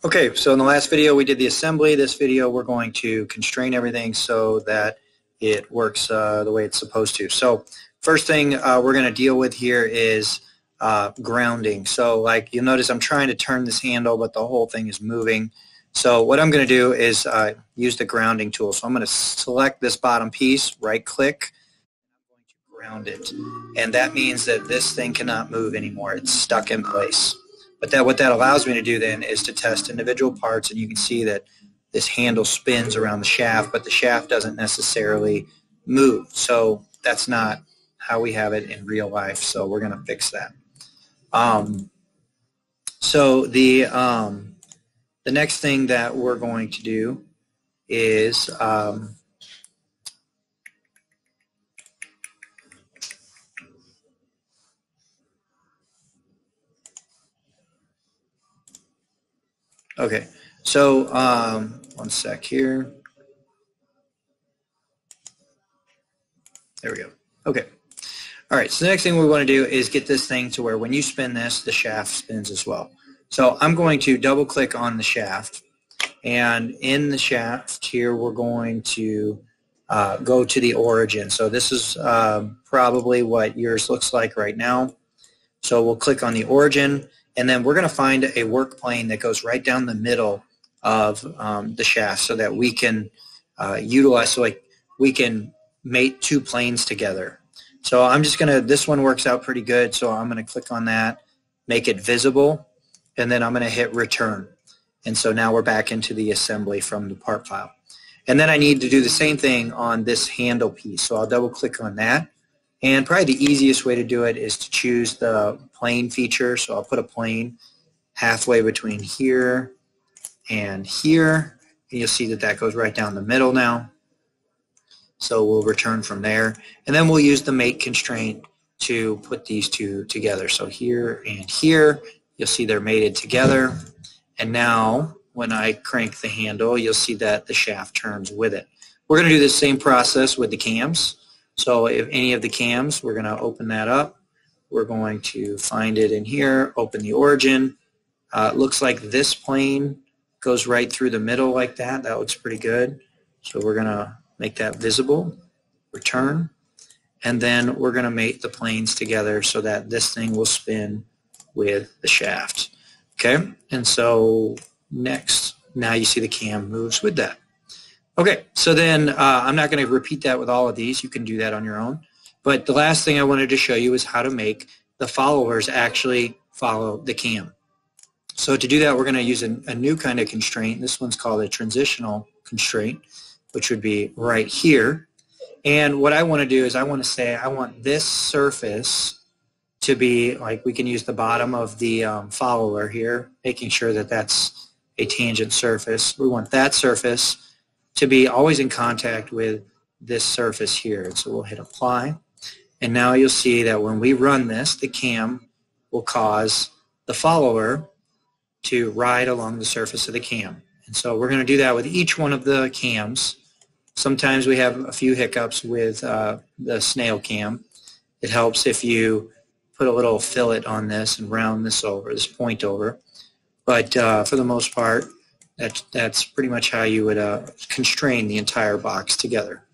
Okay, so in the last video we did the assembly. This video we're going to constrain everything so that it works the way it's supposed to. So first thing we're going to deal with here is grounding. So like you'll notice I'm trying to turn this handle but the whole thing is moving. So what I'm going to do is use the grounding tool. So I'm going to select this bottom piece, right click, I'm going to ground it. And that means that this thing cannot move anymore. It's stuck in place. But what that allows me to do then is to test individual parts, and you can see that this handle spins around the shaft, but the shaft doesn't necessarily move. So that's not how we have it in real life, so we're going to fix that. So the next thing that we're going to do is okay, so one sec here. There we go. Okay. All right, so the next thing we want to do is get this thing to where when you spin this, the shaft spins as well. So I'm going to double click on the shaft, and in the shaft here we're going to go to the origin. So this is probably what yours looks like right now. So we'll click on the origin, and then we're going to find a work plane that goes right down the middle of the shaft so that we can utilize, so like we can mate two planes together. So I'm just going to, this one works out pretty good, so I'm going to click on that, make it visible, and then I'm going to hit return. And so now we're back into the assembly from the part file. And then I need to do the same thing on this handle piece. So I'll double click on that. And probably the easiest way to do it is to choose the plane feature. So I'll put a plane halfway between here and here. And you'll see that that goes right down the middle now. So we'll return from there. And then we'll use the mate constraint to put these two together. So here and here, you'll see they're mated together. And now when I crank the handle, you'll see that the shaft turns with it. We're going to do the same process with the cams. So if any of the cams, we're going to open that up. We're going to find it in here, open the origin. It looks like this plane goes right through the middle like that. That looks pretty good. So we're going to make that visible, return, and then we're going to mate the planes together so that this thing will spin with the shaft. Okay, and so next, now you see the cam moves with that. Okay, so then I'm not going to repeat that with all of these. You can do that on your own. But the last thing I wanted to show you is how to make the followers actually follow the cam. So to do that, we're going to use a new kind of constraint. This one's called a transitional constraint, which would be right here. And what I want to do is I want to say I want this surface to be, like, we can use the bottom of the follower here, making sure that that's a tangent surface. We want that surface to be always in contact with this surface here. And so we'll hit apply. And now you'll see that when we run this, the cam will cause the follower to ride along the surface of the cam. And so we're going to do that with each one of the cams. Sometimes we have a few hiccups with the snail cam. It helps if you put a little fillet on this and round this over, this point over. But for the most part, that's pretty much how you would constrain the entire box together.